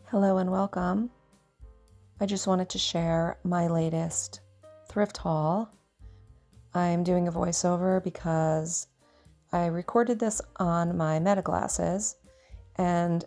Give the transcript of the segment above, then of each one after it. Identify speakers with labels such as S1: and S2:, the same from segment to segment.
S1: Hello and welcome. I just wanted to share my latest thrift haul. I'm doing a voiceover because I recorded this on my Meta glasses, and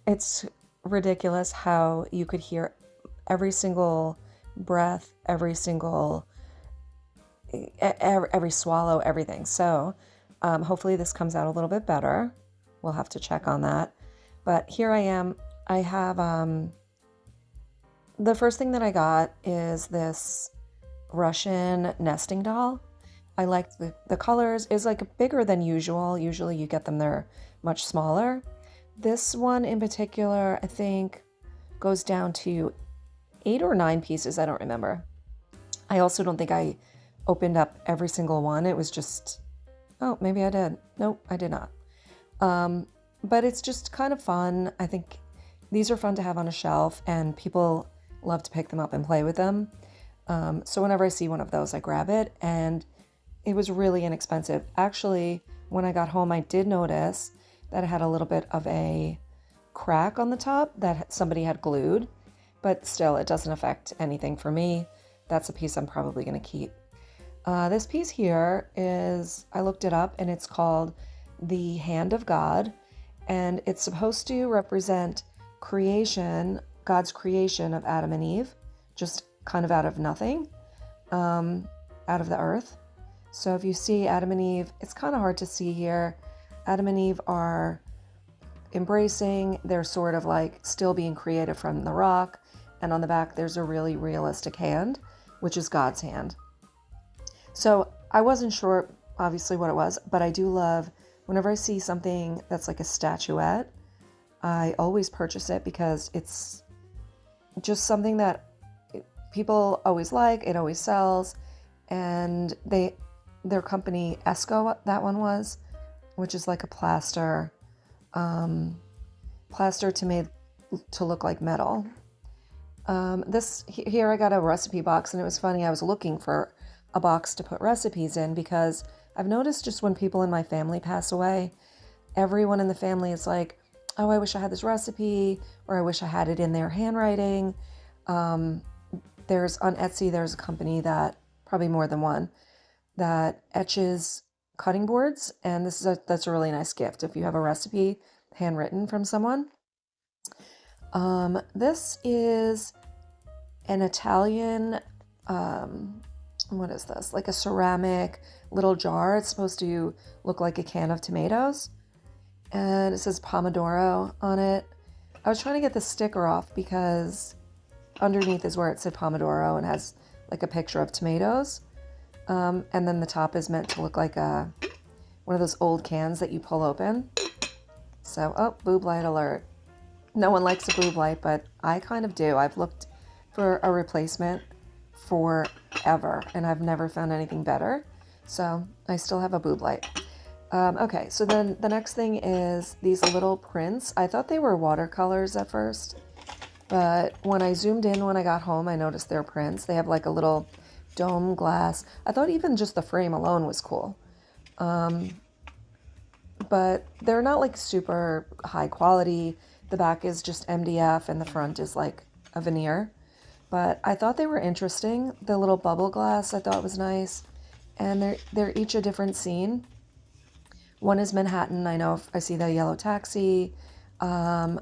S1: it's ridiculous how you could hear every single breath, every swallow, everything. So hopefully this comes out a little bit better. We'll have to check on that. But here I am. I have, the first thing that I got is this Russian nesting doll. I like the colors. It's like bigger than usual. Usually you get them, they're much smaller. This one in particular, I think, goes down to 8 or 9 pieces. I don't remember. I also don't think I opened up every single one. It was just, oh, maybe I did. Nope, I did not. But it's just kind of fun. I think these are fun to have on a shelf, and people love to pick them up and play with them. So whenever I see one of those, I grab it, and it was really inexpensive. Actually, when I got home, I did notice that it had a little bit of a crack on the top that somebody had glued, but still, it doesn't affect anything for me. That's a piece I'm probably going to keep. This piece here is, I looked it up, and it's called the Hand of God, and it's supposed to represent creation, God's creation of Adam and Eve, just kind of out of nothing, out of the earth. So if you see Adam and Eve, it's kind of hard to see here. Adam and Eve are embracing, they're sort of like still being created from the rock, and on the back there's a really realistic hand, which is God's hand. So I wasn't sure, obviously, what it was, but I do love, whenever I see something that's like a statuette, I always purchase it because it's just something that people always like, it always sells, and their company, Esco, that one was, which is like a plaster to look like metal. Here I got a recipe box, and it was funny, I was looking for a box to put recipes in because I've noticed just when people in my family pass away, everyone in the family is like, oh, I wish I had this recipe, or I wish I had it in their handwriting. There's on Etsy, there's a company that, probably more than one, that etches cutting boards, and that's a really nice gift if you have a recipe handwritten from someone. This is an Italian, what is this? Like a ceramic little jar. It's supposed to look like a can of tomatoes. And it says Pomodoro on it. I was trying to get the sticker off because underneath is where it said Pomodoro and has like a picture of tomatoes. And then the top is meant to look like one of those old cans that you pull open. So, oh, boob light alert. No one likes a boob light, but I kind of do. I've looked for a replacement forever, and I've never found anything better. So I still have a boob light. Okay, so then the next thing is these little prints. I thought they were watercolors at first, but when I zoomed in when I got home, I noticed they're prints. They have like a little dome glass. I thought even just the frame alone was cool. But they're not like super high quality. The back is just MDF and the front is like a veneer. But I thought they were interesting. The little bubble glass I thought was nice. And they're each a different scene. One is Manhattan. I know if I see the yellow taxi. I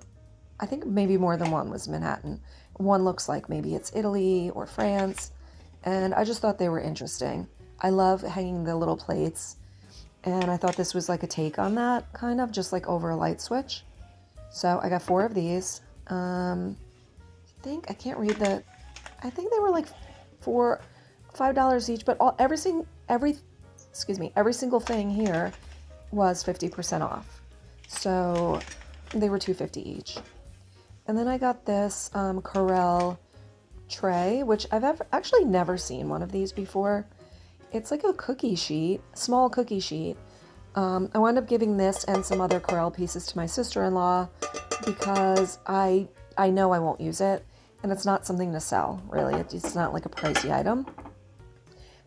S1: think maybe more than one was Manhattan. One looks like maybe it's Italy or France. And I just thought they were interesting. I love hanging the little plates. And I thought this was like a take on that, kind of, just like over a light switch. So I got 4 of these. I can't read I think they were like $5 each, but every single thing here was 50% off. So they were $2.50 each. And then I got this Corel tray, which I've actually never seen one of these before. It's like a cookie sheet, small cookie sheet. I wound up giving this and some other Corel pieces to my sister-in-law because I know I won't use it, and it's not something to sell, really. It's not like a pricey item.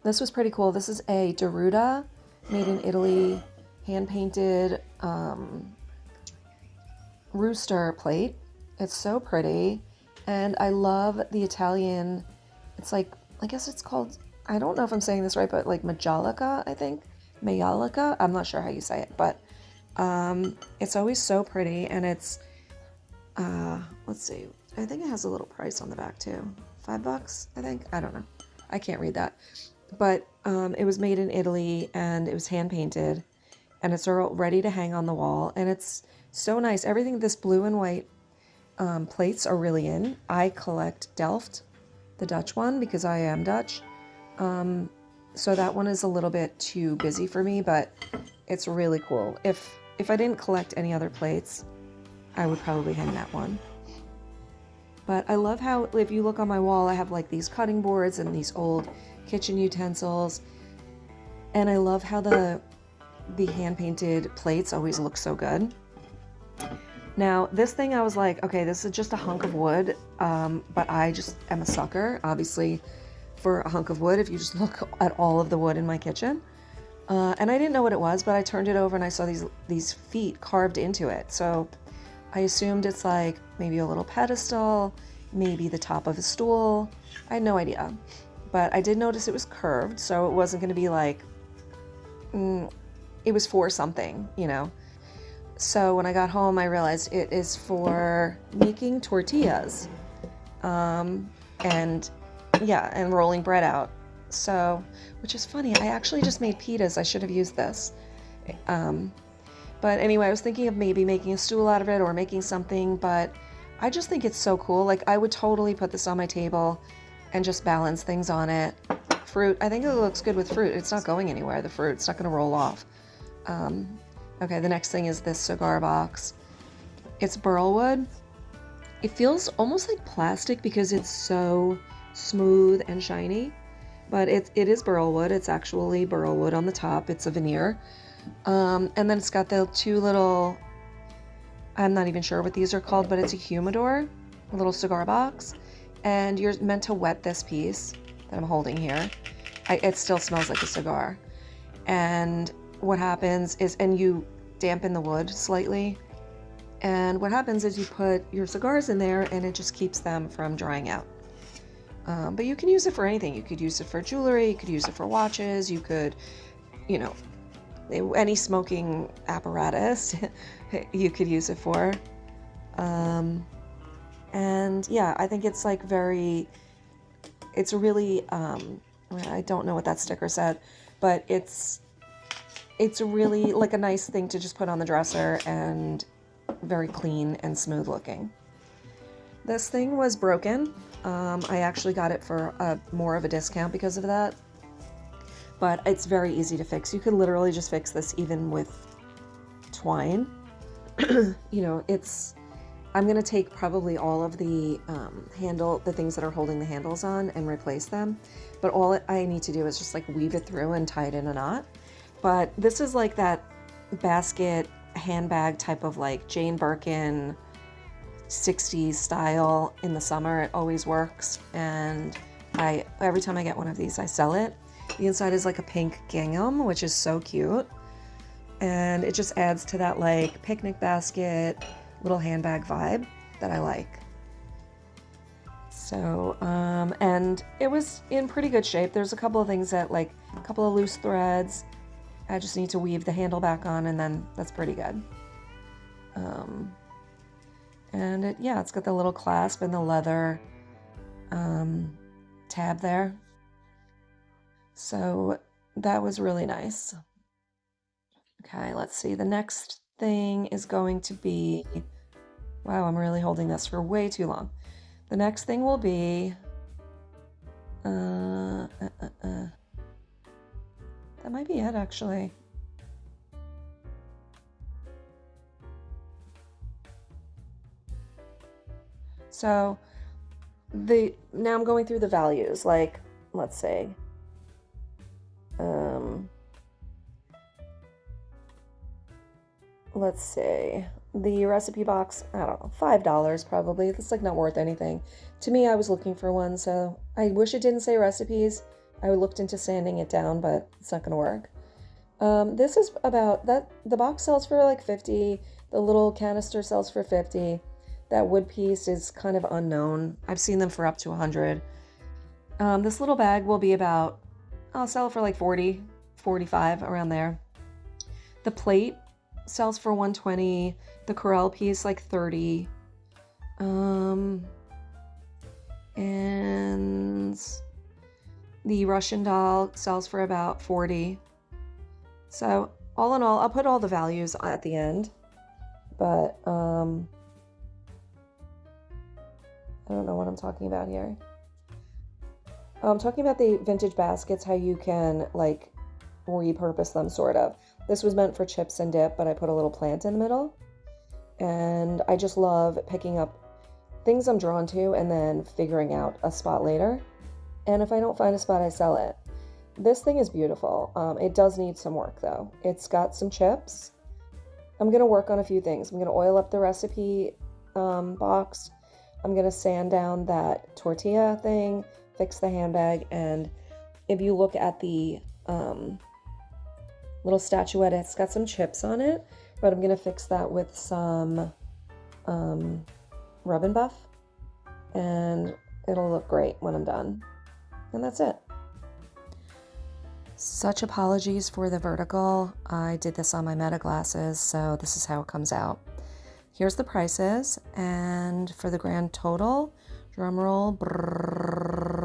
S1: This was pretty cool. This is a Deruta, made in Italy, hand-painted rooster plate. It's so pretty. And I love the Italian, it's like, I guess it's called, I don't know if I'm saying this right, but like Majolica, I think. Majolica? I'm not sure how you say it, but it's always so pretty. And it's, let's see, I think it has a little price on the back too. $5, I think? I don't know. I can't read that. But it was made in Italy and it was hand painted and it's all ready to hang on the wall. And it's so nice. Everything, this blue and white plates are really in. I collect Delft, the Dutch one, because I am Dutch. So that one is a little bit too busy for me, but it's really cool. If I didn't collect any other plates, I would probably hang that one. But I love how, if you look on my wall, I have like these cutting boards and these old kitchen utensils. And I love how the hand-painted plates always look so good. Now, this thing I was like, okay, this is just a hunk of wood, but I just am a sucker, obviously, for a hunk of wood if you just look at all of the wood in my kitchen. And I didn't know what it was, but I turned it over and I saw these feet carved into it. So I assumed it's like maybe a little pedestal, maybe the top of a stool. I had no idea. But I did notice it was curved, so it wasn't going to be like, it was for something, you know. So when I got home, I realized it is for making tortillas, and rolling bread out. So, which is funny, I actually just made pitas. I should have used this. But anyway, I was thinking of maybe making a stool out of it or making something, but I just think it's so cool. Like, I would totally put this on my table and just balance things on it. Fruit, I think it looks good with fruit. It's not going anywhere, the fruit. It's not going to roll off. Okay, the next thing is this cigar box. It's burl wood. It feels almost like plastic because it's so smooth and shiny, but it is burl wood. It's actually burl wood on the top. It's a veneer. And then it's got the two little, I'm not even sure what these are called, but it's a humidor, a little cigar box. And you're meant to wet this piece that I'm holding here. It still smells like a cigar. And what happens is, and you dampen the wood slightly. And what happens is you put your cigars in there and it just keeps them from drying out. But you can use it for anything. You could use it for jewelry, you could use it for watches, you could, you know, any smoking apparatus you could use it for. And yeah, I think it's like it's really, I don't know what that sticker said, but it's really like a nice thing to just put on the dresser and very clean and smooth looking. This thing was broken. I actually got it for more of a discount because of that, but it's very easy to fix. You could literally just fix this even with twine. You know, I'm going to take probably all of the the things that are holding the handles on and replace them. But all I need to do is just like weave it through and tie it in a knot. But this is like that basket handbag type of like Jane Birkin 60s style in the summer. It always works. And every time I get one of these, I sell it. The inside is like a pink gingham, which is so cute. And it just adds to that like picnic basket, little handbag vibe that I like. So, and it was in pretty good shape. There's a couple of things that like a couple of loose threads. I just need to weave the handle back on and then that's pretty good. And it's got the little clasp and the leather tab there. So that was really nice. Okay, let's see. The next thing is going to be, wow, I'm really holding this for way too long. The next thing will be, that might be it actually. So now I'm going through the values, like, let's say, the recipe box, I don't know, $5 probably. That's like not worth anything. To me, I was looking for one, so I wish it didn't say recipes. I looked into sanding it down, but it's not gonna work. This is about that. The box sells for like $50. The little canister sells for $50. That wood piece is kind of unknown. I've seen them for up to 100. This little bag will be about, I'll sell it for like 40, 45, around there. The plate sells for 120. The Corelle piece like 30. And the Russian doll sells for about 40. So all in all, I'll put all the values at the end, but I don't know what I'm talking about here. I'm talking about the vintage baskets, how you can like repurpose them, sort of. This was meant for chips and dip, but I put a little plant in the middle. And I just love picking up things I'm drawn to and then figuring out a spot later. And if I don't find a spot, I sell it. This thing is beautiful. It does need some work though. It's got some chips. I'm going to work on a few things. I'm going to oil up the recipe box. I'm going to sand down that tortilla thing, fix the handbag, and if you look at the little statuette, it's got some chips on it, but I'm going to fix that with some Rub and Buff, and it'll look great when I'm done. And that's it. Such apologies for the vertical. I did this on my Meta glasses, so this is how it comes out. Here's the prices, and for the grand total, drum roll, brrr,